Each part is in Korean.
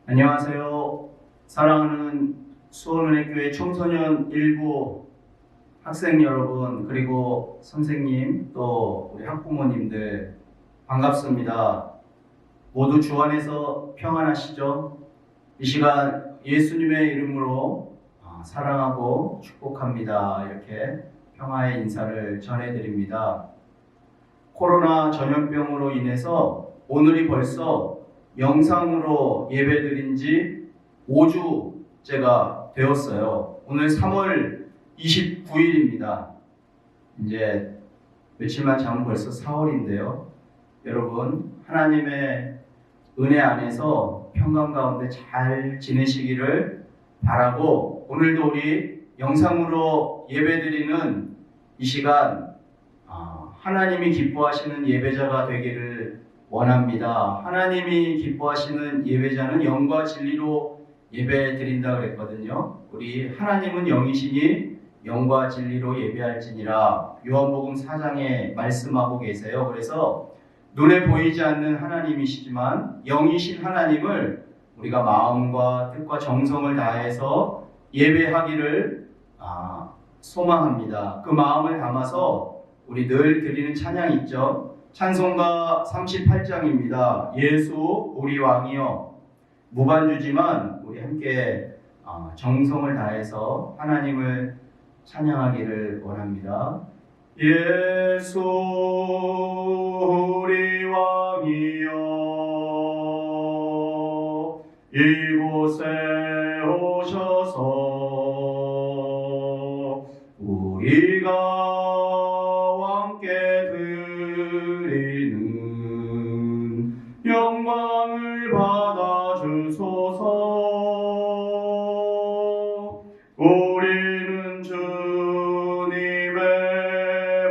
안녕하세요. 사랑하는 수원은혜교회 청소년 일부 학생 여러분, 그리고 선생님, 또 우리 학부모님들 반갑습니다. 모두 주 안에서 평안하시죠? 이 시간 예수님의 이름으로 사랑하고 축복합니다. 이렇게 평화의 인사를 전해드립니다. 코로나 전염병으로 인해서 오늘이 벌써 영상으로 예배드린 지 5주째가 되었어요. 오늘 3월 29일입니다. 이제 며칠만 지나면 벌써 4월인데요. 여러분, 하나님의 은혜 안에서 평강 가운데 잘 지내시기를 바라고, 오늘도 우리 영상으로 예배드리는 이 시간 하나님이 기뻐하시는 예배자가 되기를 원합니다. 하나님이 기뻐하시는 예배자는 영과 진리로 예배 드린다 그랬거든요. 우리 하나님은 영이시니 영과 진리로 예배할지니라 요한복음 4장에 말씀하고 계세요. 그래서 눈에 보이지 않는 하나님이시지만 영이신 하나님을 우리가 마음과 뜻과 정성을 다해서 예배하기를 소망합니다. 그 마음을 담아서 우리 늘 드리는 찬양 있죠. 찬송가 38장입니다. 예수 우리 왕이여. 무반주지만 우리 함께 정성을 다해서 하나님을 찬양하기를 원합니다. 예수 우리 왕이여, 이곳에 오셔서 우리가 영광을 받아 주소서. 우리는 주님의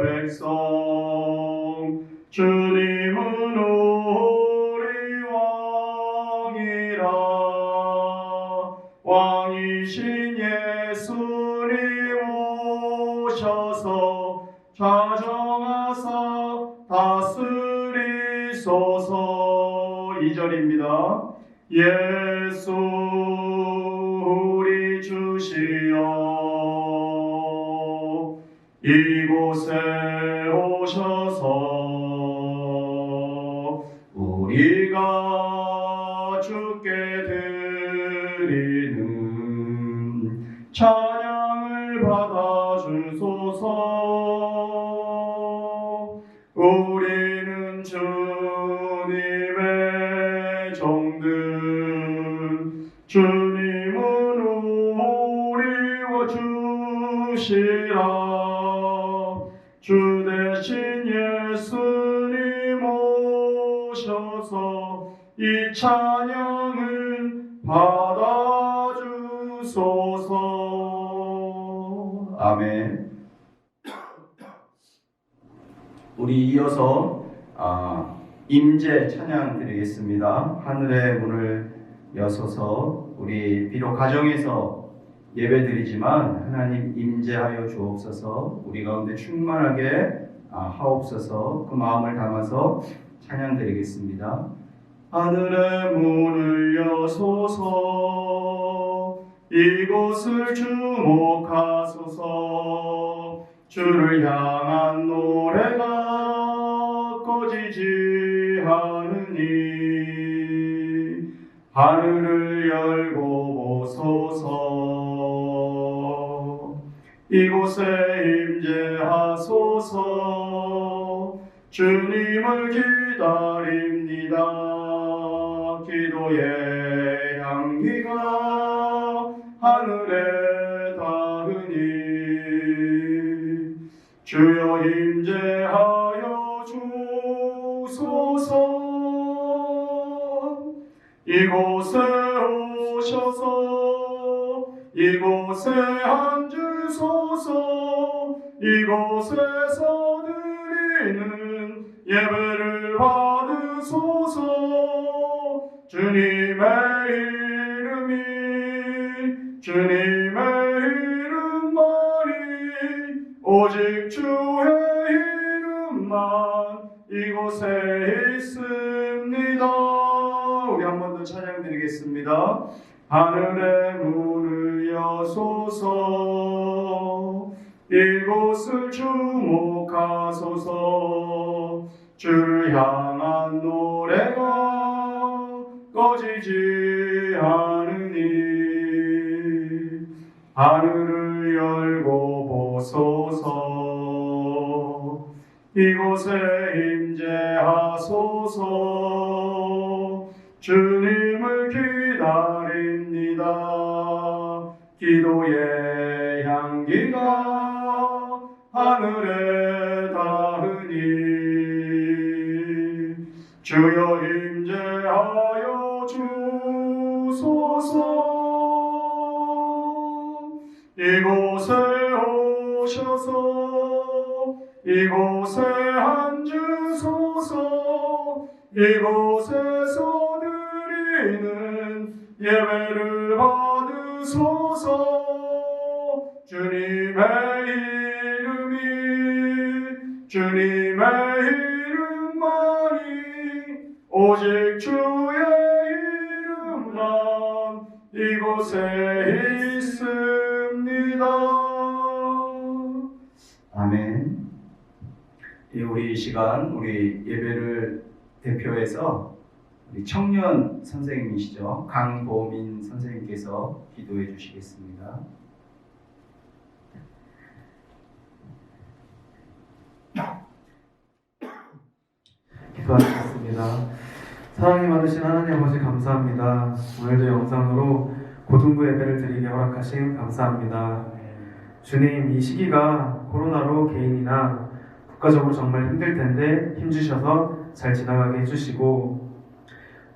백성, 주님은 우리 왕이라. 왕이신 예수님 오셔서 좌정하사 다스리소서. 2절입니다. 예수 우리 주시여, 이곳에 오셔서 우리가 주께 드리는 찬양을 받아 주소서. 우리는 주님의 종들, 주님은 우리와 주시라. 주 대신 예수님 오셔서 이 찬양을 받아 주소서. 아멘. 우리 이어서 임재 찬양 드리겠습니다. 하늘의 문을 여소서. 우리 비록 가정에서 예배 드리지만 하나님 임재하여 주옵소서. 우리 가운데 충만하게 하옵소서. 그 마음을 담아서 찬양 드리겠습니다. 하늘의 문을 여소서. 이곳을 주목하소서. 주를 향한 노래가 꺼지지 않으니 하늘을 열고 보소서. 이곳에 임재하소서. 주님을 기다립니다. 기도의 향기가 하늘에 닿으니 주여 임재하여 주소서. 이곳에 오셔서 이곳에 앉으소서. 이곳에서 드리는 예배를 받으소서. 주님의 이름만이 오직 주의 이름만 이곳에 있습니다. 우리 한 번 더 찬양 드리겠습니다. 드리겠습니다. 하늘의 문을 여소서, 이곳을 주목하소서. 주를 향한 노래가 꺼지지 않으니 하늘을 열고 보소서. 이곳에 임재하소서. 주님을 기다립니다. 기도의 향기가 하늘에 닿으니 주여 임재하여 주소서. 이곳에 오셔서 이곳에 앉으소서. 이곳에서 드리는 예배를 받으소서. 주님의 주님의 이름만이 오직 주의 이름만 이곳에 있습니다. 아멘. 우리 이 시간 우리 예배를 대표해서 우리 청년 선생님이시죠, 강보민 선생님께서 기도해 주시겠습니다. 기도하겠습니다. 사랑이 많으신 하나님 아버지 감사합니다. 오늘도 영상으로 고등부 예배를 드리게 허락하심 감사합니다. 주님, 이 시기가 코로나로 개인이나 국가적으로 정말 힘들 텐데 힘주셔서 잘 지나가게 해주시고,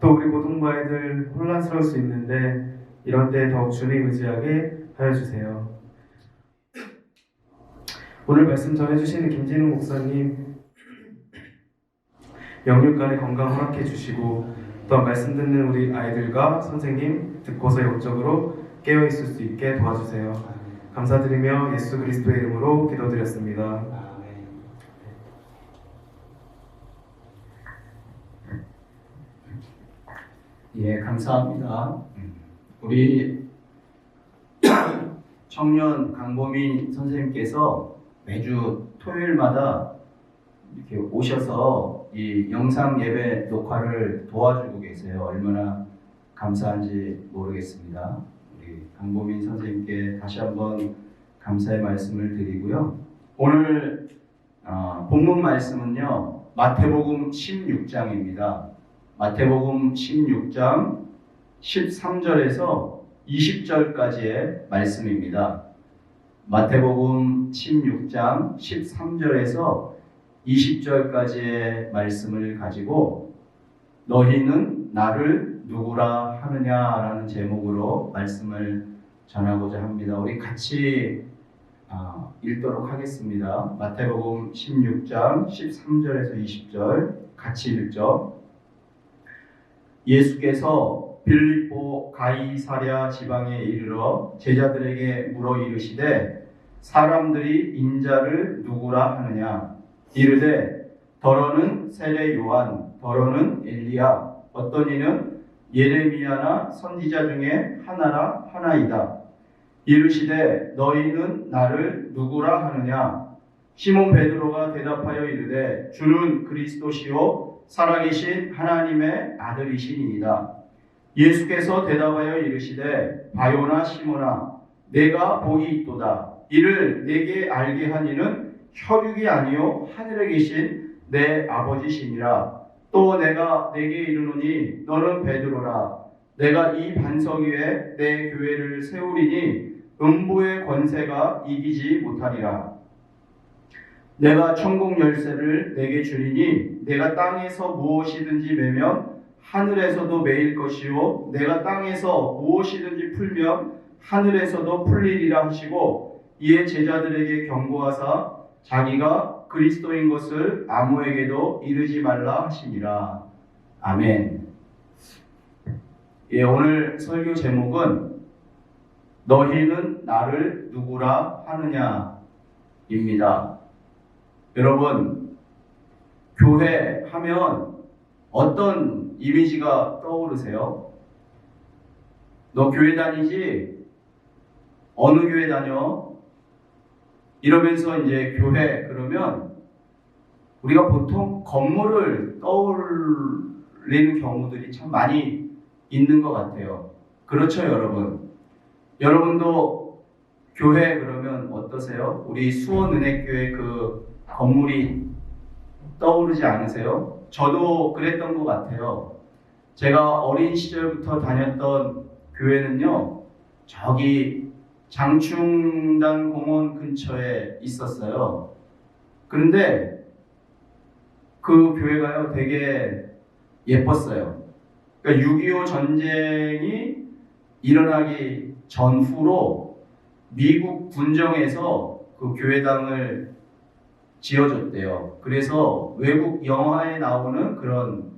또 우리 고등부 아이들 혼란스러울 수 있는데 이런 때 더욱 주님 의지하게 하여 주세요. 오늘 말씀 전해주시는 김진우 목사님 영육간의 건강 허락해 주시고, 또한 말씀 듣는 우리 아이들과 선생님 듣고서 영적으로 깨어 있을 수 있게 도와주세요. 감사드리며 예수 그리스도의 이름으로 기도드렸습니다. 예, 감사합니다. 우리 청년 강보민 선생님께서 매주 토요일마다 이렇게 오셔서 이 영상 예배 녹화를 도와주고 계세요. 얼마나 감사한지 모르겠습니다. 우리 강보민 선생님께 다시 한번 감사의 말씀을 드리고요. 오늘 본문 말씀은요, 마태복음 16장입니다. 마태복음 16장 13절에서 20절까지의 말씀입니다. 마태복음 16장 13절에서 20절까지의 말씀을 가지고 너희는 나를 누구라 하느냐라는 제목으로 말씀을 전하고자 합니다. 우리 같이 읽도록 하겠습니다. 마태복음 16장 13절에서 20절 같이 읽죠. 예수께서 빌립보 가이사랴 지방에 이르러 제자들에게 물어 이르시되 사람들이 인자를 누구라 하느냐? 이르되 더러는 세례 요한, 더러는 엘리야, 어떤 이는 예레미야나 선지자 중에 하나라 하나이다. 이르시되 너희는 나를 누구라 하느냐? 시몬 베드로가 대답하여 이르되 주는 그리스도시요 살아계신 하나님의 아들이시니이다. 예수께서 대답하여 이르시되 바요나 시몬아, 내가 복이 있도다. 이를 내게 알게 한 이는 혈육이 아니요 하늘에 계신 내 아버지시니라. 또 내가 내게 이르노니 너는 베드로라. 내가 이 반석 위에 내 교회를 세우리니 음부의 권세가 이기지 못하리라. 내가 천국 열쇠를 내게 주리니 내가 땅에서 무엇이든지 매면 하늘에서도 매일 것이요 내가 땅에서 무엇이든지 풀면 하늘에서도 풀리리라 하시고, 이에 제자들에게 경고하사 자기가 그리스도인 것을 아무에게도 이르지 말라 하시니라. 아멘. 예, 오늘 설교 제목은 너희는 나를 누구라 하느냐입니다. 여러분, 교회 하면 어떤 이미지가 떠오르세요? 너 교회 다니지? 어느 교회 다녀? 이러면서 이제 교회 그러면 우리가 보통 건물을 떠올리는 경우들이 참 많이 있는 것 같아요. 그렇죠, 여러분? 여러분도 교회 그러면 어떠세요? 우리 수원은혜교회 그 건물이 떠오르지 않으세요? 저도 그랬던 것 같아요. 제가 어린 시절부터 다녔던 교회는요, 저기 장충당 공원 근처에 있었어요. 그런데 그 교회가요, 되게 예뻤어요. 그러니까 6.25 전쟁이 일어나기 전후로 미국 군정에서 그 교회당을 지어줬대요. 그래서 외국 영화에 나오는 그런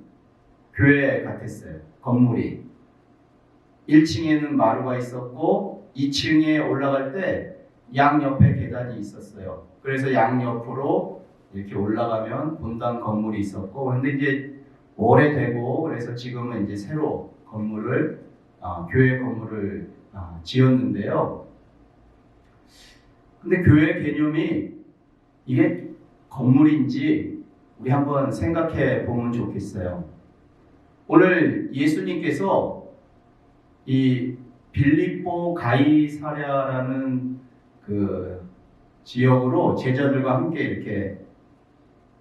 교회 같았어요. 건물이 1층에는 마루가 있었고 2층에 올라갈 때 양옆에 계단이 있었어요. 그래서 양옆으로 이렇게 올라가면 본당 건물이 있었고, 그런데 이제 오래되고 그래서 지금은 이제 새로 건물을 교회 건물을 지었는데요. 근데 교회 개념이 이게 건물인지 우리 한번 생각해 보면 좋겠어요. 오늘 예수님께서 이 빌립보 가이사랴라는 그 지역으로 제자들과 함께 이렇게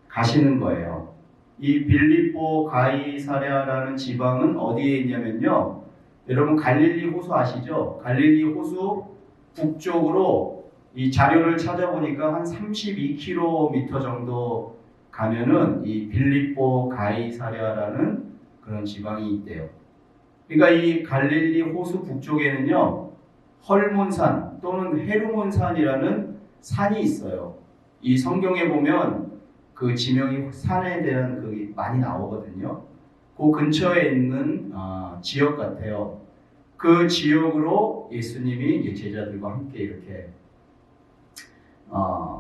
가시는 거예요. 이 빌립보 가이사랴라는 지방은 어디에 있냐면요. 여러분 갈릴리 호수 아시죠? 갈릴리 호수 북쪽으로 이 자료를 찾아보니까 한 32km 정도 가면은 이 빌립보 가이사랴라는 그런 지방이 있대요. 그러니까 이 갈릴리 호수 북쪽에는요, 헐몬산 또는 헤르몬산이라는 산이 있어요. 이 성경에 보면 그 지명이 산에 대한 그게 많이 나오거든요. 그 근처에 있는 지역 같아요. 그 지역으로 예수님이 이제 제자들과 함께 이렇게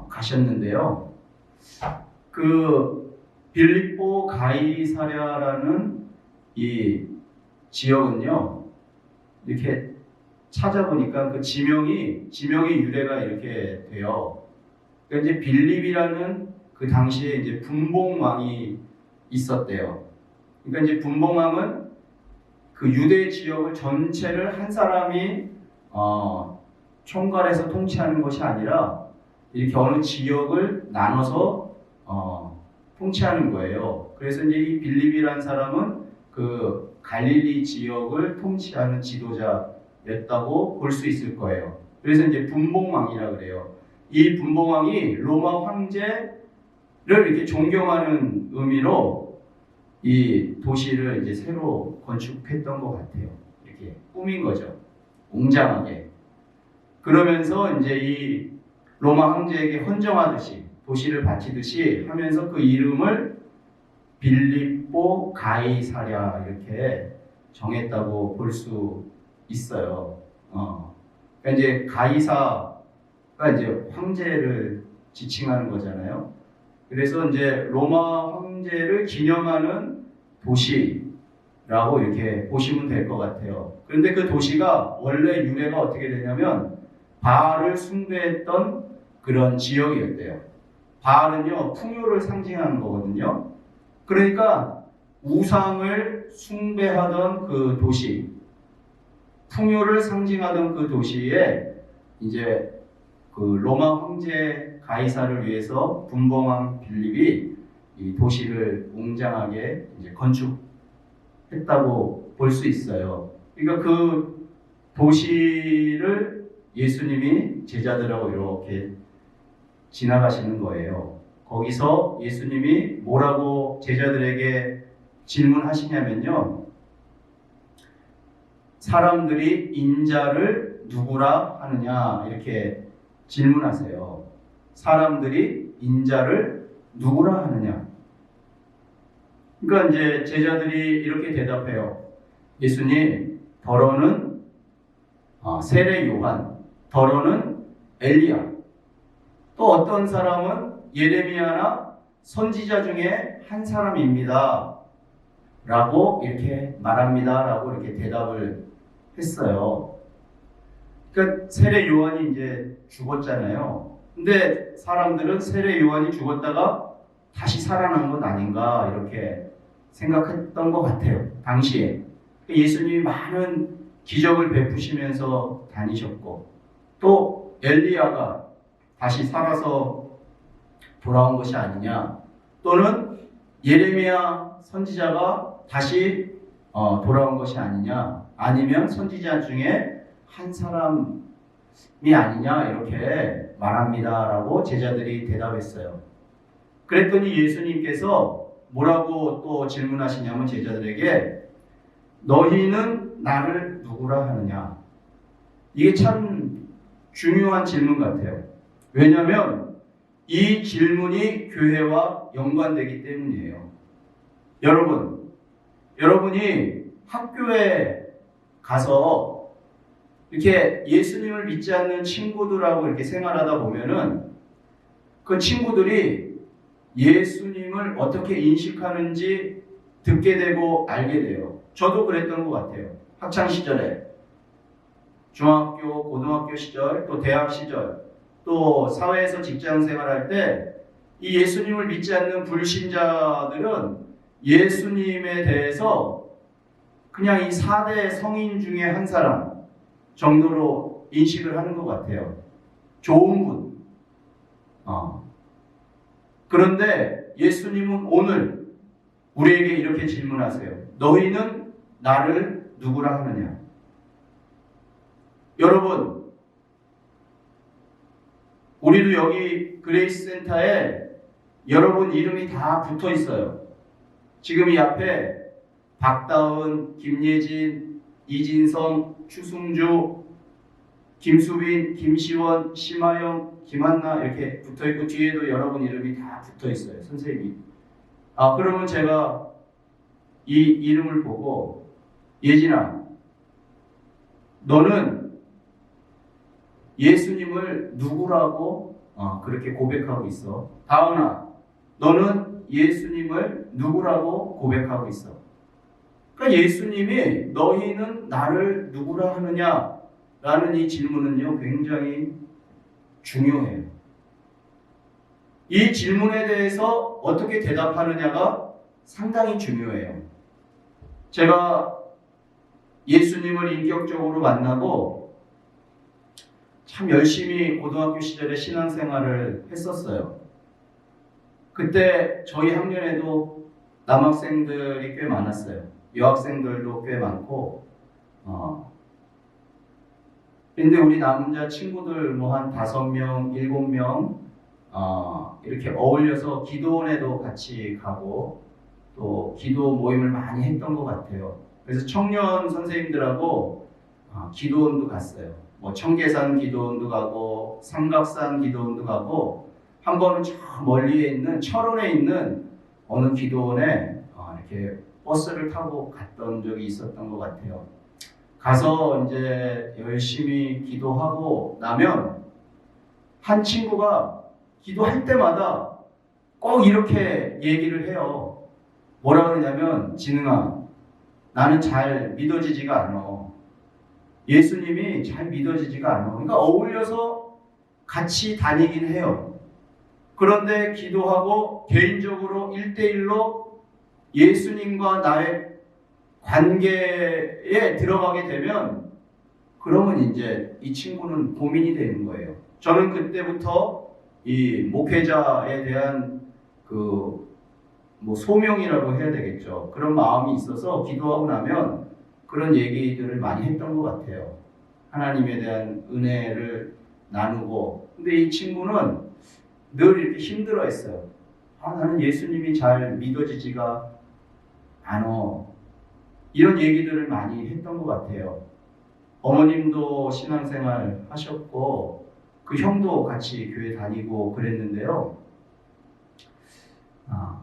가셨는데요. 그 빌립보 가이사랴라는 이 지역은요, 이렇게 찾아보니까 그 지명이 유래가 이렇게 돼요. 그러니까 이제 빌립이라는 그 당시에 이제 분봉왕이 있었대요. 그러니까 이제 분봉왕은 그 유대 지역을 전체를 한 사람이 총괄해서 통치하는 것이 아니라 이렇게 어느 지역을 나눠서 통치하는 거예요. 그래서 이제 이 빌립이라는 사람은 그 갈릴리 지역을 통치하는 지도자였다고 볼 수 있을 거예요. 그래서 이제 분봉왕이라 그래요. 이 분봉왕이 로마 황제를 이렇게 존경하는 의미로 이 도시를 이제 새로 건축했던 것 같아요. 이렇게 꾸민 거죠. 웅장하게. 그러면서 이제 이 로마 황제에게 헌정하듯이 도시를 바치듯이 하면서 그 이름을 빌립보 가이사랴 이렇게 정했다고 볼 수 있어요. 그러니까 이제 가이사가 이제 황제를 지칭하는 거잖아요. 그래서 이제 로마 황제를 기념하는 도시라고 이렇게 보시면 될 것 같아요. 그런데 그 도시가 원래 유래가 어떻게 되냐면 바알을 숭배했던 그런 지역이었대요. 바알은요, 풍요를 상징하는 거거든요. 그러니까 우상을 숭배하던 그 도시, 풍요를 상징하던 그 도시에 이제 그 로마 황제 가이사를 위해서 분봉왕 빌립이 이 도시를 웅장하게 이제 건축했다고 볼 수 있어요. 그러니까 그 도시를 예수님이 제자들하고 이렇게 지나가시는 거예요. 거기서 예수님이 뭐라고 제자들에게 질문하시냐면요. 사람들이 인자를 누구라 하느냐 이렇게 질문하세요. 사람들이 인자를 누구라 하느냐. 그러니까 이제 제자들이 이렇게 대답해요. 예수님, 더러는 세례 요한, 더러는 엘리야. 또 어떤 사람은 예레미야나 선지자 중에 한 사람입니다. 라고 이렇게 말합니다. 라고 이렇게 대답을 했어요. 그러니까 세례 요한이 이제 죽었잖아요. 근데 사람들은 세례 요한이 죽었다가 다시 살아난 것 아닌가 이렇게 생각했던 것 같아요. 당시에. 예수님이 많은 기적을 베푸시면서 다니셨고 또 엘리야가 다시 살아서 돌아온 것이 아니냐, 또는 예레미야 선지자가 다시 돌아온 것이 아니냐, 아니면 선지자 중에 한 사람이 아니냐 이렇게 말합니다라고 제자들이 대답했어요. 그랬더니 예수님께서 뭐라고 또 질문하시냐면 제자들에게 너희는 나를 누구라 하느냐. 이게 참 중요한 질문 같아요. 왜냐하면 이 질문이 교회와 연관되기 때문이에요. 여러분이 학교에 가서 이렇게 예수님을 믿지 않는 친구들하고 이렇게 생활하다 보면은 그 친구들이 예수님을 어떻게 인식하는지 듣게 되고 알게 돼요. 저도 그랬던 것 같아요. 학창 시절에, 중학교, 고등학교 시절, 또 대학 시절, 또 사회에서 직장 생활할 때 이 예수님을 믿지 않는 불신자들은 예수님에 대해서 그냥 이 4대 성인 중에 한 사람 정도로 인식을 하는 것 같아요. 좋은 분. 그런데 예수님은 오늘 우리에게 이렇게 질문하세요. 너희는 나를 누구라 하느냐? 여러분, 우리도 여기 그레이스 센터에 여러분 이름이 다 붙어 있어요. 지금 이 앞에 박다은, 김예진, 이진성, 추승주, 김수빈, 김시원, 심하영, 김한나 이렇게 붙어 있고 뒤에도 여러분 이름이 다 붙어 있어요. 선생님이. 그러면 제가 이 이름을 보고 예진아, 너는 예수님을 누구라고 그렇게 고백하고 있어? 다은아, 너는 예수님을 누구라고 고백하고 있어? 그러니까 예수님이 너희는 나를 누구라 하느냐? 라는 이 질문은요, 굉장히 중요해요. 이 질문에 대해서 어떻게 대답하느냐가 상당히 중요해요. 제가 예수님을 인격적으로 만나고 참 열심히 고등학교 시절에 신앙생활을 했었어요. 그때 저희 학년에도 남학생들이 꽤 많았어요. 여학생들도 꽤 많고, 근데 우리 남자 친구들 뭐 한 5명, 7명, 이렇게 어울려서 기도원에도 같이 가고, 또 기도 모임을 많이 했던 것 같아요. 그래서 청년 선생님들하고 기도원도 갔어요. 뭐 청계산 기도원도 가고, 삼각산 기도원도 가고, 한 번은 저 멀리에 있는 철원에 있는 어느 기도원에 이렇게 버스를 타고 갔던 적이 있었던 것 같아요. 가서 이제 열심히 기도하고 나면 한 친구가 기도할 때마다 꼭 이렇게 얘기를 해요. 뭐라 그러냐면, 진흥아, 나는 잘 믿어지지가 않아. 예수님이 잘 믿어지지가 않아. 그러니까 어울려서 같이 다니긴 해요. 그런데 기도하고 개인적으로 1대1로 예수님과 나의 관계에 들어가게 되면 그러면 이제 이 친구는 고민이 되는 거예요. 저는 그때부터 이 목회자에 대한 뭐 소명이라고 해야 되겠죠. 그런 마음이 있어서 기도하고 나면 그런 얘기들을 많이 했던 것 같아요. 하나님에 대한 은혜를 나누고. 근데 이 친구는 늘 이렇게 힘들어했어요. 나는 예수님이 잘 믿어지지가 않아. 이런 얘기들을 많이 했던 것 같아요. 어머님도 신앙생활 하셨고 그 형도 같이 교회 다니고 그랬는데요.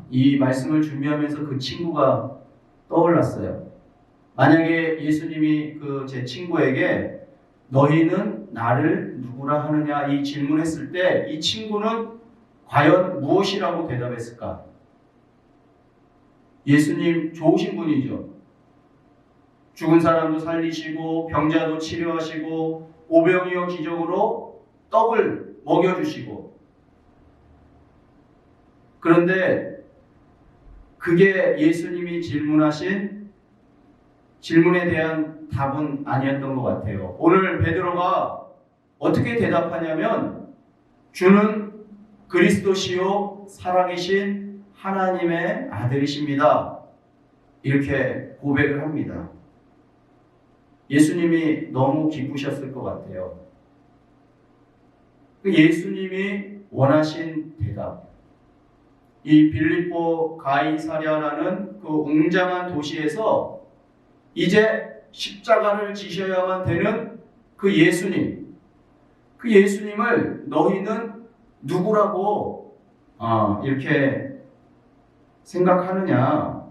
이 말씀을 준비하면서 그 친구가 떠올랐어요. 만약에 예수님이 제 친구에게 너희는 나를 누구라 하느냐 이 질문했을 때 이 친구는 과연 무엇이라고 대답했을까? 예수님 좋으신 분이죠. 죽은 사람도 살리시고 병자도 치료하시고 오병이어 기적으로 떡을 먹여주시고, 그런데 그게 예수님이 질문하신 질문에 대한 답은 아니었던 것 같아요. 오늘 베드로가 어떻게 대답하냐면 주는 그리스도시요 살아계신 하나님의 아들이십니다. 이렇게 고백을 합니다. 예수님이 너무 기쁘셨을 것 같아요. 예수님이 원하신 대답. 이 빌립보 가이사랴라는 그 웅장한 도시에서 이제 십자가를 지셔야만 되는 그 예수님, 그 예수님을 너희는 누구라고 이렇게 생각하느냐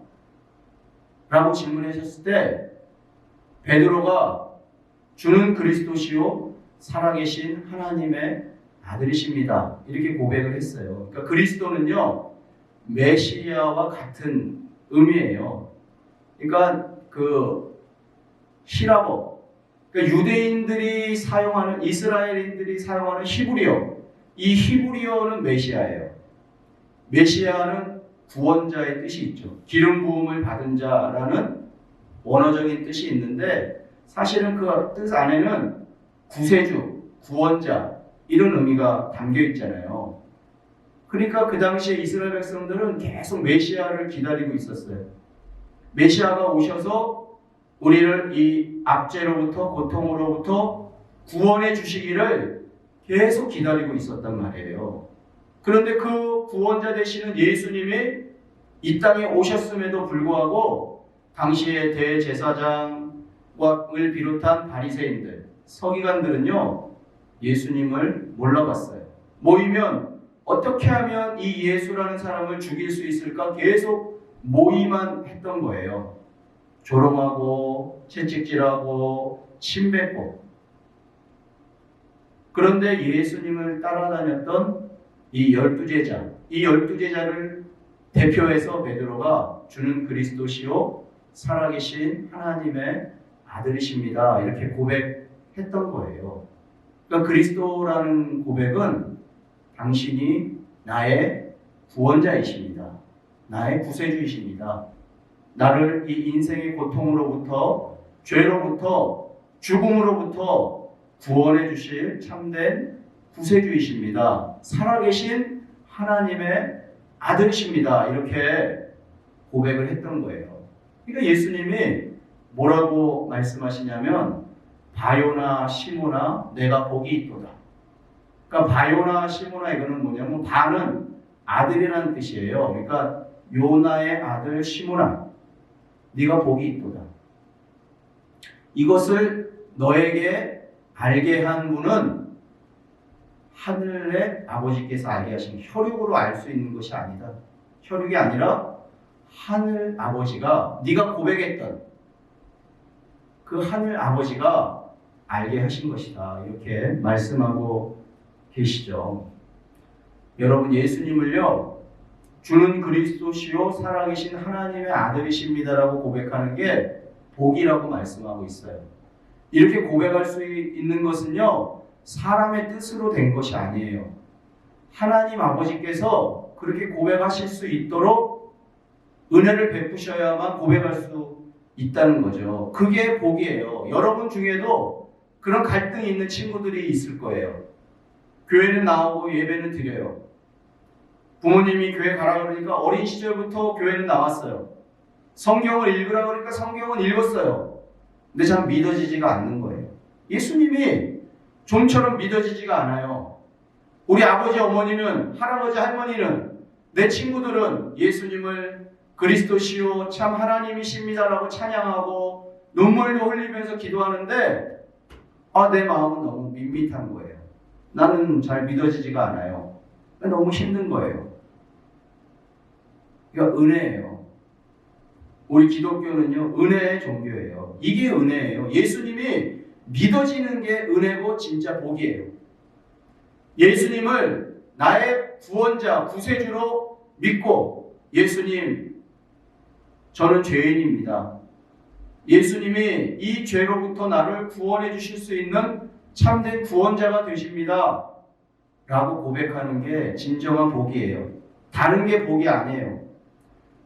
라고 질문하셨을 때 베드로가 주는 그리스도시요 살아계신 하나님의 아들이십니다. 이렇게 고백을 했어요. 그러니까 그리스도는요 메시아와 같은 의미예요. 그러니까 그 히라보, 그러니까 유대인들이 사용하는, 이스라엘인들이 사용하는 히브리어, 이 히브리어는 메시아예요. 메시아는 구원자의 뜻이 있죠. 기름 부음을 받은 자라는 원어적인 뜻이 있는데 사실은 그 뜻 안에는 구세주, 구원자 이런 의미가 담겨 있잖아요. 그러니까 그 당시에 이스라엘 백성들은 계속 메시아를 기다리고 있었어요. 메시아가 오셔서 우리를 이 압제로부터, 고통으로부터 구원해 주시기를 계속 기다리고 있었단 말이에요. 그런데 그 구원자 되시는 예수님이 이 땅에 오셨음에도 불구하고 당시의 대제사장을 비롯한 바리새인들, 서기관들은요 예수님을 몰라봤어요. 모이면 어떻게 하면 이 예수라는 사람을 죽일 수 있을까 계속 모의만 했던 거예요. 조롱하고 채찍질하고 침뱉고. 그런데 예수님을 따라다녔던 이 12제자, 이 12제자를 대표해서 베드로가 주는 그리스도시요 살아계신 하나님의 아들이십니다. 이렇게 고백했던 거예요. 그러니까 그리스도라는 고백은 당신이 나의 구원자이십니다. 나의 구세주이십니다. 나를 이 인생의 고통으로부터, 죄로부터, 죽음으로부터 구원해 주실 참된 구세주이십니다. 살아계신 하나님의 아들이십니다. 이렇게 고백을 했던 거예요. 그러니까 예수님이 뭐라고 말씀하시냐면 바요나 시모나 내가 복이 있도다. 그러니까 바요나 시모나 이거는 뭐냐면 바는 아들이라는 뜻이에요. 그러니까 요나의 아들 시모나 네가 복이 있도다. 이것을 너에게 알게 한 분은 하늘의 아버지께서 알게 하신, 혈육으로 알 수 있는 것이 아니다. 혈육이 아니라 하늘 아버지가, 네가 고백했던 그 하늘 아버지가 알게 하신 것이다. 이렇게 말씀하고 계시죠. 여러분, 예수님을요 주는 그리스도시요 살아계신 하나님의 아들이십니다라고 고백하는 게 복이라고 말씀하고 있어요. 이렇게 고백할 수 있는 것은요 사람의 뜻으로 된 것이 아니에요. 하나님 아버지께서 그렇게 고백하실 수 있도록 은혜를 베푸셔야만 고백할 수 있다는 거죠. 그게 복이에요. 여러분 중에도 그런 갈등이 있는 친구들이 있을 거예요. 교회는 나오고 예배는 드려요. 부모님이 교회 가라 그러니까 어린 시절부터 교회는 나왔어요. 성경을 읽으라 그러니까 성경은 읽었어요. 근데 잘 믿어지지가 않는 거예요. 예수님이 좀처럼 믿어지지가 않아요. 우리 아버지, 어머니는, 할아버지, 할머니는, 내 친구들은 예수님을 그리스도시요 참 하나님이십니다라고 찬양하고 눈물도 흘리면서 기도하는데 내 마음은 너무 밋밋한 거예요. 나는 잘 믿어지지가 않아요. 너무 힘든 거예요. 이거 은혜예요. 우리 기독교는요 은혜의 종교예요. 이게 은혜예요. 예수님이 믿어지는 게 은혜고 진짜 복이에요. 예수님을 나의 구원자, 구세주로 믿고 예수님 저는 죄인입니다. 예수님이 이 죄로부터 나를 구원해 주실 수 있는 참된 구원자가 되십니다. 라고 고백하는 게 진정한 복이에요. 다른 게 복이 아니에요.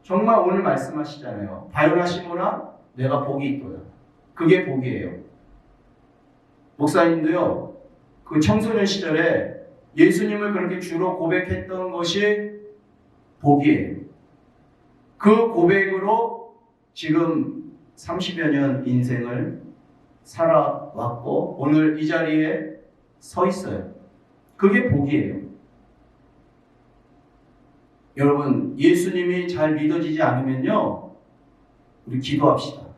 정말 오늘 말씀하시잖아요. 바요나 시모나 내가 복이 있도다. 그게 복이에요. 목사님도요, 그 청소년 시절에 예수님을 그렇게 주로 고백했던 것이 복이에요. 그 고백으로 지금 30여 년 인생을 살아왔고 오늘 이 자리에 서 있어요. 그게 복이에요. 여러분, 예수님이 잘 믿어지지 않으면요, 우리 기도합시다.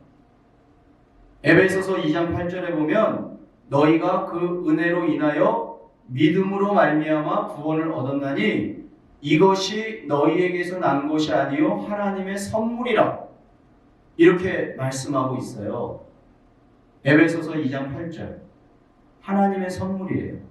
에베소서 2장 8절에 보면 너희가 그 은혜로 인하여 믿음으로 말미암아 구원을 얻었나니 이것이 너희에게서 난 것이 아니요 하나님의 선물이라, 이렇게 말씀하고 있어요. 에베소서 2장 8절. 하나님의 선물이에요.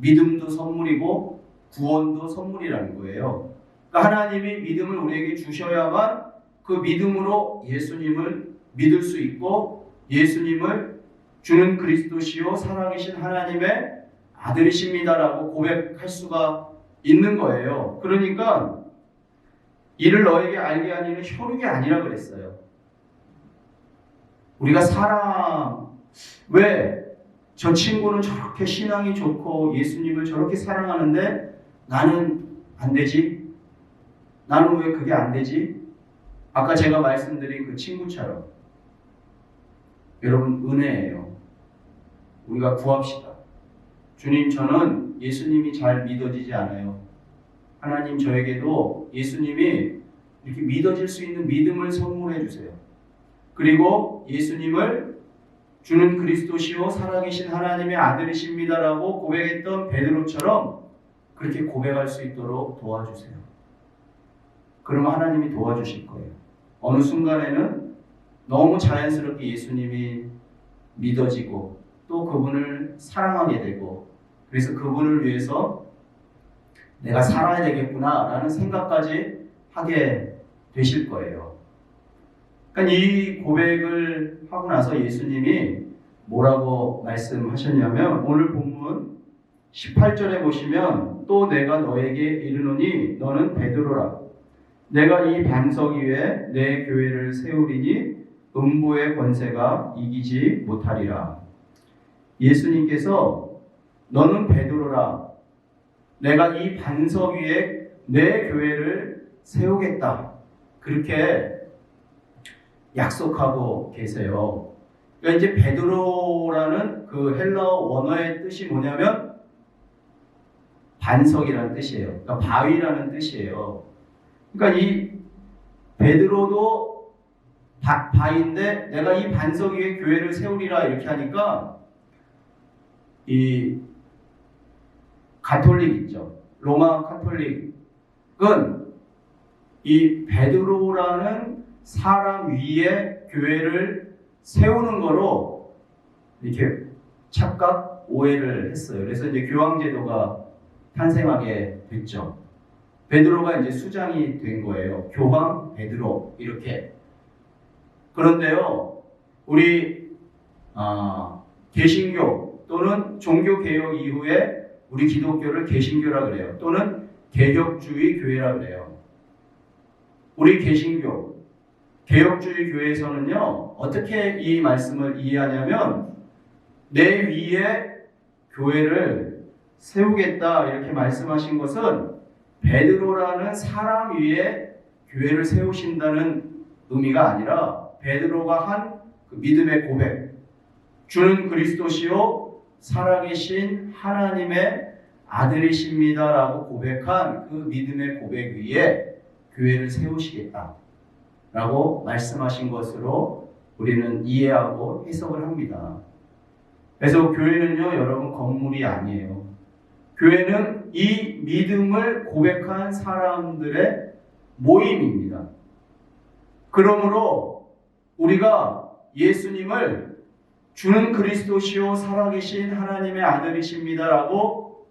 믿음도 선물이고 구원도 선물이라는 거예요. 그러니까 하나님이 믿음을 우리에게 주셔야만 그 믿음으로 예수님을 믿을 수 있고 예수님을 주는 그리스도시요 살아계신 하나님의 아들이십니다라고 고백할 수가 있는 거예요. 그러니까 이를 너에게 알게 하니는 혈육이 아니라 그랬어요. 우리가 사람, 왜 저 친구는 저렇게 신앙이 좋고 예수님을 저렇게 사랑하는데 나는 안 되지? 나는 왜 그게 안 되지? 아까 제가 말씀드린 그 친구처럼 여러분, 은혜예요. 우리가 구합시다. 주님, 저는 예수님이 잘 믿어지지 않아요. 하나님, 저에게도 예수님이 이렇게 믿어질 수 있는 믿음을 선물해 주세요. 그리고 예수님을 주는 그리스도시요 살아계신 하나님의 아들이십니다라고 고백했던 베드로처럼 그렇게 고백할 수 있도록 도와주세요. 그러면 하나님이 도와주실 거예요. 어느 순간에는 너무 자연스럽게 예수님이 믿어지고 또 그분을 사랑하게 되고, 그래서 그분을 위해서 내가 살아야 되겠구나라는 생각까지 하게 되실 거예요. 그러니까 이 고백을 하고 나서 예수님이 뭐라고 말씀하셨냐면, 오늘 본문 18절에 보시면 또 내가 너에게 이르노니 너는 베드로라. 내가 이 반석 위에 내 교회를 세우리니 음부의 권세가 이기지 못하리라. 예수님께서 너는 베드로라. 내가 이 반석 위에 내 교회를 세우겠다. 그렇게 약속하고 계세요. 그러니까 이제 베드로라는 그 헬라어 원어의 뜻이 뭐냐면 반석이라는 뜻이에요. 그러니까 바위라는 뜻이에요. 그러니까 이 베드로도 바위인데 내가 이 반석 위에 교회를 세우리라 이렇게 하니까 이 가톨릭 있죠. 로마 가톨릭은 이 베드로라는 사람 위에 교회를 세우는 거로 이렇게 착각, 오해를 했어요. 그래서 이제 교황제도가 탄생하게 됐죠. 베드로가 이제 수장이 된 거예요. 교황 베드로 이렇게. 그런데요, 우리 개신교 또는 종교개혁 이후에 우리 기독교를 개신교라 그래요. 또는 개혁주의 교회라 그래요. 우리 개신교, 개혁주의 교회에서는요, 어떻게 이 말씀을 이해하냐면 내 위에 교회를 세우겠다 이렇게 말씀하신 것은 베드로라는 사람 위에 교회를 세우신다는 의미가 아니라 베드로가 한 그 믿음의 고백, 주는 그리스도시요 살아계신 하나님의 아들이십니다라고 고백한 그 믿음의 고백 위에 교회를 세우시겠다라고 말씀하신 것으로 우리는 이해하고 해석을 합니다. 그래서 교회는요, 여러분 건물이 아니에요. 교회는 이 믿음을 고백한 사람들의 모임입니다. 그러므로 우리가 예수님을 주는 그리스도시요 살아계신 하나님의 아들이십니다라고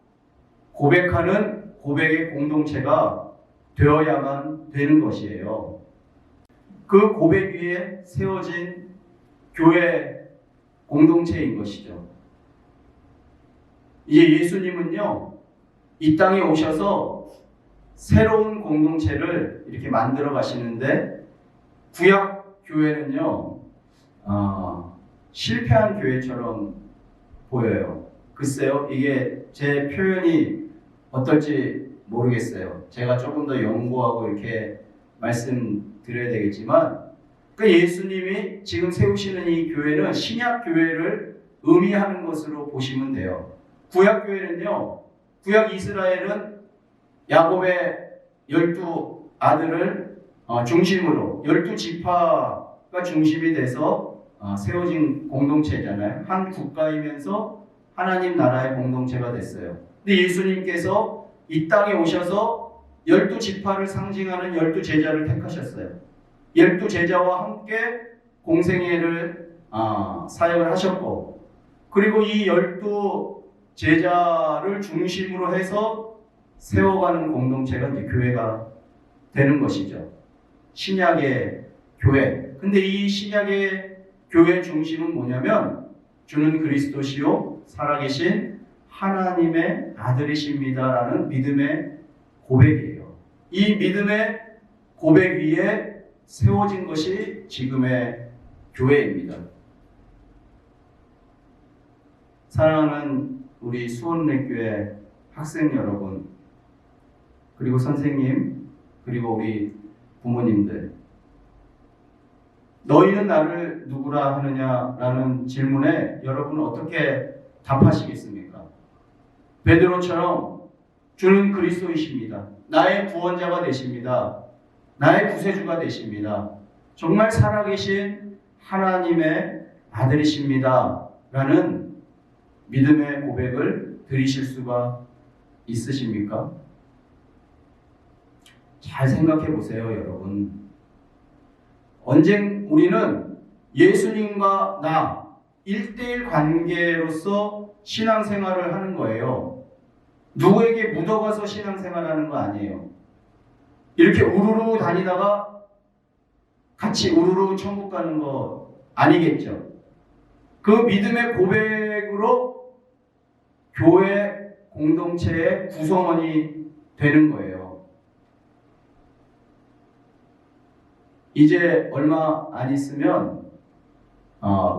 고백하는 고백의 공동체가 되어야만 되는 것이에요. 그 고백 위에 세워진 교회 공동체인 것이죠. 이제 예수님은요, 이 땅에 오셔서 새로운 공동체를 이렇게 만들어 가시는데, 구약 교회는요, 실패한 교회처럼 보여요. 글쎄요, 이게 제 표현이 어떨지 모르겠어요. 제가 조금 더 연구하고 이렇게 말씀드려야 되겠지만, 그 예수님이 지금 세우시는 이 교회는 신약 교회를 의미하는 것으로 보시면 돼요. 구약 교회는요, 구약 이스라엘은 야곱의 12 아들을 중심으로 12지파가 중심이 돼서 세워진 공동체잖아요. 한 국가이면서 하나님 나라의 공동체가 됐어요. 근데 예수님께서 이 땅에 오셔서 12지파를 상징하는 12제자를 택하셨어요. 12제자와 함께 공생애를 사역을 하셨고, 그리고 이 12제자를 중심으로 해서 세워가는 공동체가 이제 교회가 되는 것이죠. 신약의 교회. 근데 이 신약의 교회 중심은 뭐냐면, 주는 그리스도시요 살아계신 하나님의 아들이십니다라는 믿음의 고백이에요. 이 믿음의 고백 위에 세워진 것이 지금의 교회입니다. 사랑하는 우리 수원내교회 학생 여러분, 그리고 선생님, 그리고 우리 부모님들, 너희는 나를 누구라 하느냐라는 질문에 여러분은 어떻게 답하시겠습니까? 베드로처럼 주는 그리스도이십니다. 나의 구원자가 되십니다. 나의 구세주가 되십니다. 정말 살아계신 하나님의 아들이십니다. 라는 믿음의 고백을 드리실 수가 있으십니까? 잘 생각해 보세요, 여러분. 언젠 우리는 예수님과 나 1대1 관계로서 신앙생활을 하는 거예요. 누구에게 묻어가서 신앙생활하는 거 아니에요. 이렇게 우르르 다니다가 같이 우르르 천국 가는 거 아니겠죠. 그 믿음의 고백으로 교회 공동체의 구성원이 되는 거예요. 이제 얼마 안 있으면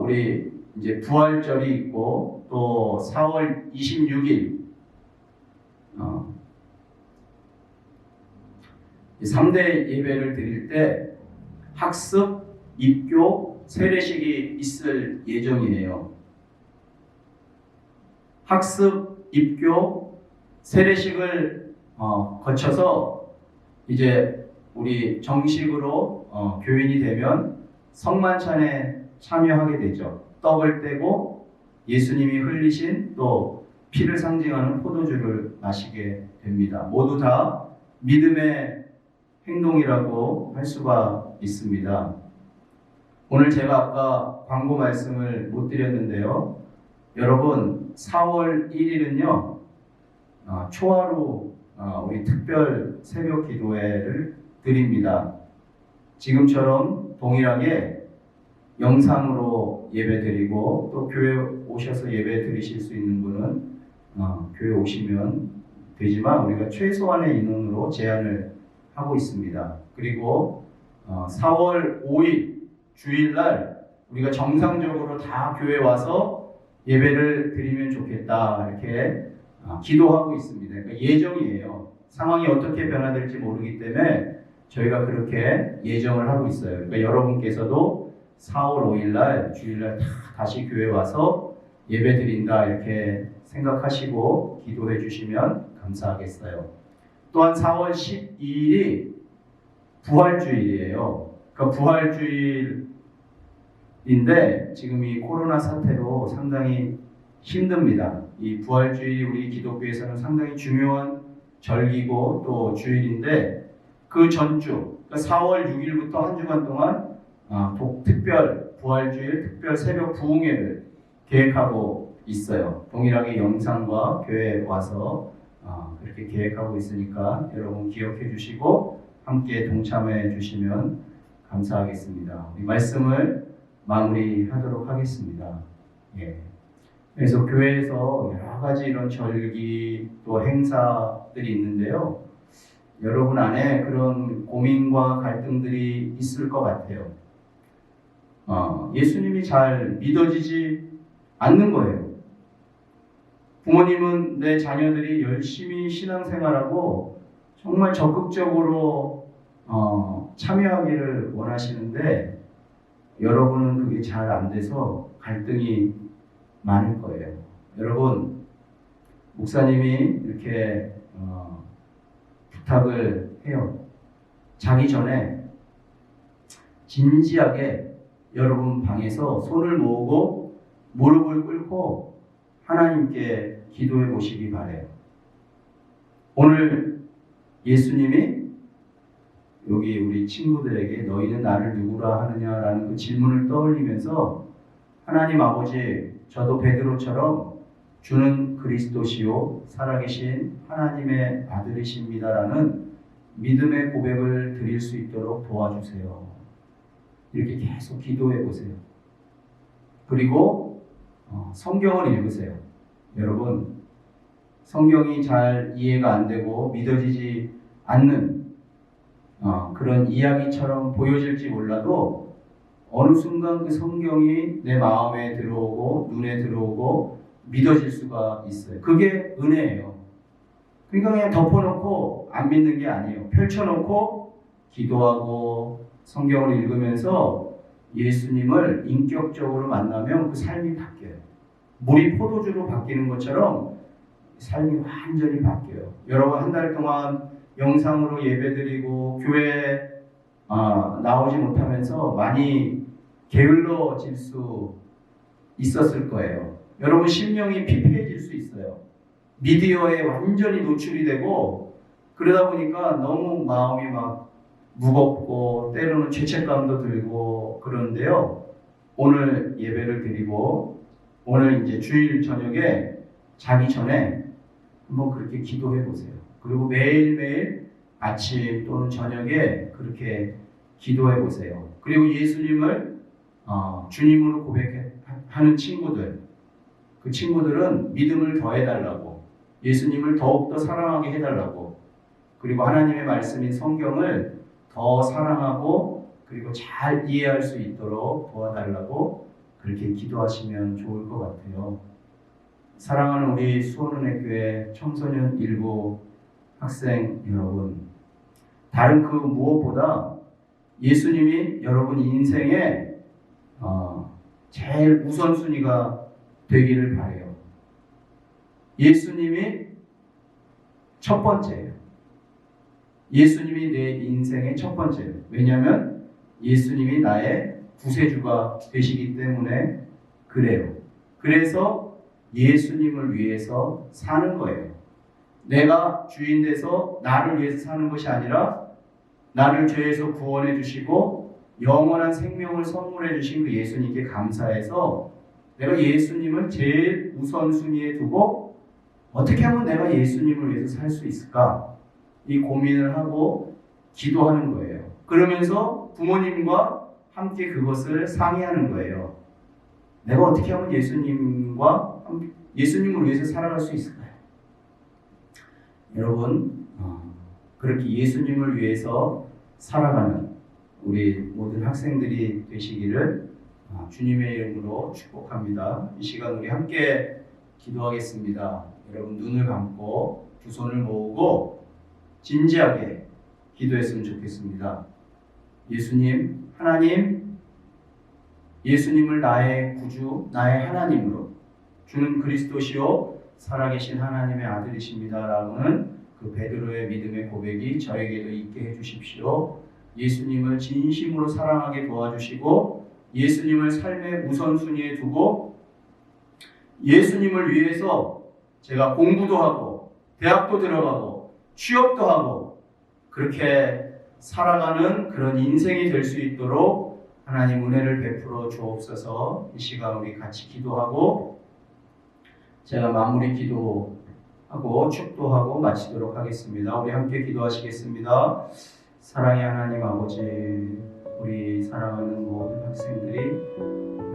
우리 이제 부활절이 있고, 또 4월 26일 3대 예배를 드릴 때 학습, 입교, 세례식이 있을 예정이에요. 학습, 입교, 세례식을 거쳐서 이제 우리 정식으로 교인이 되면 성만찬에 참여하게 되죠. 떡을 떼고 예수님이 흘리신 또 피를 상징하는 포도주를 마시게 됩니다. 모두 다 믿음의 행동이라고 할 수가 있습니다. 오늘 제가 아까 광고 말씀을 못 드렸는데요. 여러분, 4월 1일은요, 초하루 우리 특별 새벽 기도회를 드립니다. 지금처럼 동일하게 영상으로 예배 드리고, 또 교회 오셔서 예배 드리실 수 있는 분은 교회 오시면 되지만, 우리가 최소한의 인원으로 제한을 하고 있습니다. 그리고 4월 5일 주일날 우리가 정상적으로 다 교회 와서 예배를 드리면 좋겠다, 이렇게 기도하고 있습니다. 그러니까 예정이에요. 상황이 어떻게 변화될지 모르기 때문에 저희가 그렇게 예정을 하고 있어요. 그러니까 여러분께서도 4월 5일날 주일날 다시 교회 와서 예배 드린다, 이렇게 생각하시고 기도해 주시면 감사하겠어요. 또한 4월 12일이 부활주일이에요. 그러니까 부활주일인데 지금 이 코로나 사태로 상당히 힘듭니다. 이 부활주일이 우리 기독교에서는 상당히 중요한 절기고 또 주일인데, 그 전주, 그러니까 4월 6일부터 한 주간 동안 특별 부활주일 특별 새벽 부흥회를 계획하고 있어요. 동일하게 영상과 교회에 와서 그렇게 계획하고 있으니까 여러분 기억해 주시고 함께 동참해 주시면 감사하겠습니다. 우리 말씀을 마무리하도록 하겠습니다. 예. 그래서 교회에서 여러 가지 이런 절기 또 행사들이 있는데요. 여러분 안에 그런 고민과 갈등들이 있을 것 같아요. 예수님이 잘 믿어지지 않는 거예요. 부모님은 내 자녀들이 열심히 신앙생활하고 정말 적극적으로 참여하기를 원하시는데 여러분은 그게 잘 안 돼서 갈등이 많을 거예요. 여러분, 목사님이 이렇게 부탁을 해요. 자기 전에 진지하게 여러분 방에서 손을 모으고 무릎을 꿇고 하나님께 기도해 보시기 바래요. 오늘 예수님이 여기 우리 친구들에게 너희는 나를 누구라 하느냐라는 그 질문을 떠올리면서 하나님 아버지, 저도 베드로처럼 주는 그리스도시요 살아계신 하나님의 아들이십니다라는 믿음의 고백을 드릴 수 있도록 도와주세요. 이렇게 계속 기도해 보세요. 그리고 성경을 읽으세요. 여러분, 성경이 잘 이해가 안 되고 믿어지지 않는 그런 이야기처럼 보여질지 몰라도 어느 순간 그 성경이 내 마음에 들어오고 눈에 들어오고 믿어질 수가 있어요. 그게 은혜예요. 그러니까 그냥 덮어놓고 안 믿는 게 아니에요. 펼쳐놓고 기도하고 성경을 읽으면서 예수님을 인격적으로 만나면 그 삶이 바뀌어요. 물이 포도주로 바뀌는 것처럼 삶이 완전히 바뀌어요. 여러분 한 달 동안 영상으로 예배드리고 교회에 나오지 못하면서 많이 게을러질 수 있었을 거예요. 여러분 심령이 피폐해질 수 있어요. 미디어에 완전히 노출이 되고 그러다 보니까 너무 마음이 막 무겁고 때로는 죄책감도 들고 그런데요. 오늘 예배를 드리고 오늘 이제 주일 저녁에 자기 전에 한번 그렇게 기도해 보세요. 그리고 매일매일 아침 또는 저녁에 그렇게 기도해 보세요. 그리고 예수님을 주님으로 고백하는 친구들, 그 친구들은 믿음을 더해달라고, 예수님을 더욱더 사랑하게 해달라고, 그리고 하나님의 말씀인 성경을 더 사랑하고 그리고 잘 이해할 수 있도록 도와달라고 그렇게 기도하시면 좋을 것 같아요. 사랑하는 우리 수원은혜교회 청소년 일부 학생 여러분, 다른 그 무엇보다 예수님이 여러분 인생에 제일 우선순위가 되기를 바라요. 예수님이 첫 번째예요. 예수님이 내 인생의 첫 번째예요. 왜냐하면 예수님이 나의 구세주가 되시기 때문에 그래요. 그래서 예수님을 위해서 사는 거예요. 내가 주인 돼서 나를 위해서 사는 것이 아니라 나를 죄에서 구원해 주시고 영원한 생명을 선물해 주신 그 예수님께 감사해서 내가 예수님을 제일 우선순위에 두고 어떻게 하면 내가 예수님을 위해서 살 수 있을까? 이 고민을 하고 기도하는 거예요. 그러면서 부모님과 함께 그것을 상의하는 거예요. 내가 어떻게 하면 예수님을 위해서 살아갈 수 있을까요? 여러분, 그렇게 예수님을 위해서 살아가는 우리 모든 학생들이 되시기를 주님의 이름으로 축복합니다. 이 시간 우리 함께 기도하겠습니다. 여러분 눈을 감고 두 손을 모으고 진지하게 기도했으면 좋겠습니다. 예수님, 하나님, 예수님을 나의 구주, 나의 하나님으로 주는 그리스도시요 살아계신 하나님의 아들이십니다라는 그 베드로의 믿음의 고백이 저에게도 있게 해주십시오. 예수님을 진심으로 사랑하게 도와주시고 예수님을 삶의 우선순위에 두고 예수님을 위해서 제가 공부도 하고 대학도 들어가고 취업도 하고 그렇게 살아가는 그런 인생이 될 수 있도록 하나님 은혜를 베풀어 주옵소서. 이 시간 우리 같이 기도하고 제가 마무리 기도하고 축도하고 마치도록 하겠습니다. 우리 함께 기도하시겠습니다. 사랑의 하나님 아버지, 우리 사랑하는 모든 학생들이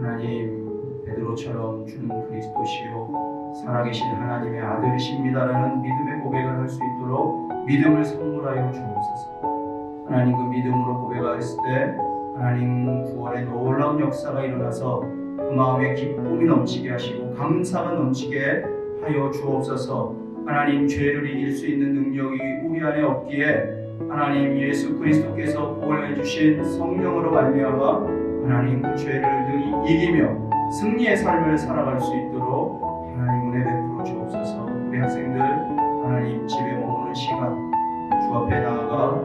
하나님 베드로처럼 주는 그리스도시요 살아계신 하나님의 아들이십니다라는 믿음의 고백을 할 수 있도록 믿음을 선물하여 주옵소서. 하나님 그 믿음으로 고백했을 때 하나님 구원의 놀라운 역사가 일어나서 그 마음에 기쁨이 넘치게 하시고 감사가 넘치게 하여 주옵소서. 하나님 죄를 이길 수 있는 능력이 우리 안에 없기에 하나님 예수 그리스도께서 보내주신 성령으로 말미암아 하나님 그 죄를 늘 이기며 승리의 삶을 살아갈 수 있도록 하나님 은혜 베풀어 주옵소서. 우리 학생들 하나님 집에 머무는 시간 주 앞에 나아가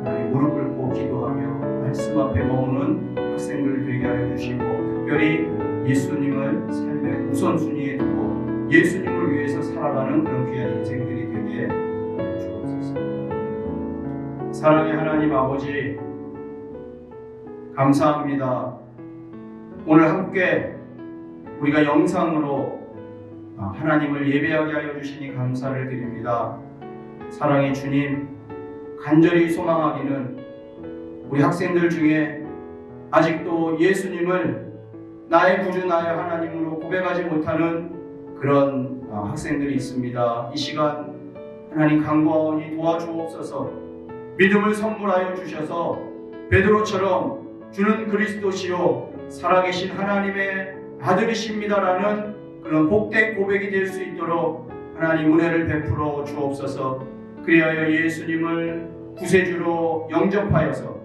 하나님 무릎 꿇고 기도하며 말씀 앞에 머무는 학생들 되게 하여 주시고 특별히 예수님을 삶의 우선순위에 두고 예수님을 위해서 살아가는 그런 귀한 인생들이 되게 주옵소서. 사랑의 하나님 아버지 감사합니다. 오늘 함께 우리가 영상으로 하나님을 예배하게 하여 주시니 감사를 드립니다. 사랑의 주님, 간절히 소망하기는 우리 학생들 중에 아직도 예수님을 나의 구주 나의 하나님으로 고백하지 못하는 그런 학생들이 있습니다. 이 시간 하나님 간구하오니 도와주옵소서. 믿음을 선물하여 주셔서 베드로처럼 주는 그리스도시요 살아계신 하나님의 아들이십니다라는 그런 복된 고백이 될 수 있도록 하나님 은혜를 베풀어 주옵소서. 그리하여 예수님을 구세주로 영접하여서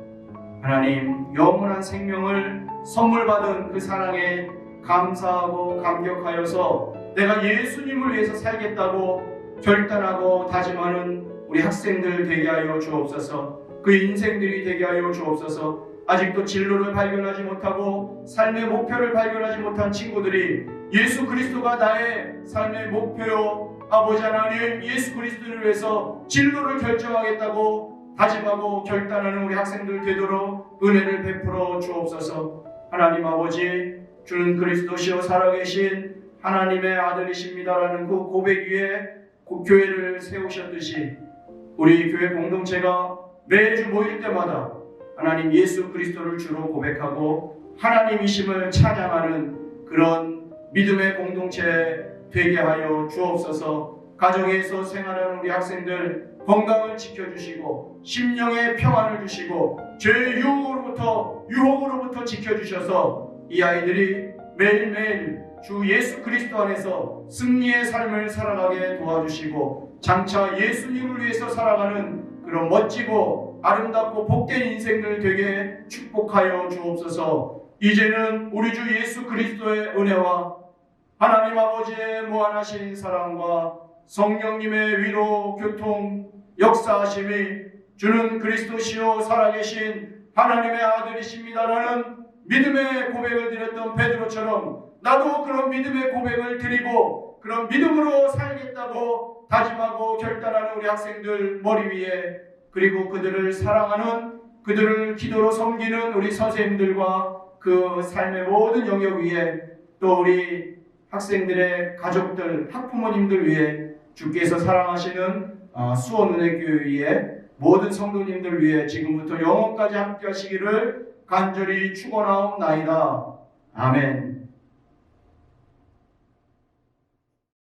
하나님 영원한 생명을 선물 받은 그 사랑에 감사하고 감격하여서 내가 예수님을 위해서 살겠다고 결단하고 다짐하는 우리 학생들 되게 하여 주옵소서. 그 인생들이 되게 하여 주옵소서. 아직도 진로를 발견하지 못하고 삶의 목표를 발견하지 못한 친구들이 예수 그리스도가 나의 삶의 목표요 아버지 하나님 예수 그리스도를 위해서 진로를 결정하겠다고 다짐하고 결단하는 우리 학생들 되도록 은혜를 베풀어 주옵소서. 하나님 아버지 주는 그리스도시요 살아계신 하나님의 아들이십니다라는 그 고백 위에 그 교회를 세우셨듯이 우리 교회 공동체가 매주 모일 때마다 하나님 예수 그리스도를 주로 고백하고 하나님이심을 찬양하는 그런 믿음의 공동체 되게 하여 주옵소서. 가정에서 생활하는 우리 학생들 건강을 지켜주시고 심령의 평안을 주시고 죄의 유혹으로부터 지켜주셔서 이 아이들이 매일매일 주 예수 그리스도 안에서 승리의 삶을 살아가게 도와주시고 장차 예수님을 위해서 살아가는 그런 멋지고 아름답고 복된 인생들 되게 축복하여 주옵소서. 이제는 우리 주 예수 그리스도의 은혜와 하나님 아버지의 무한하신 사랑과 성령님의 위로 교통 역사하심이 주는 그리스도시요 살아계신 하나님의 아들이십니다라는 믿음의 고백을 드렸던 베드로처럼 나도 그런 믿음의 고백을 드리고 그런 믿음으로 살겠다고 다짐하고 결단하는 우리 학생들 머리 위에 그리고 그들을 사랑하는 그들을 기도로 섬기는 우리 선생님들과 그 삶의 모든 영역 위에 또 우리 학생들의 가족들 학부모님들 위해 주께서 사랑하시는 수원은혜교회 위에 모든 성도님들 위해 지금부터 영원까지 함께 하시기를 간절히 축원하옵나이다. 아멘.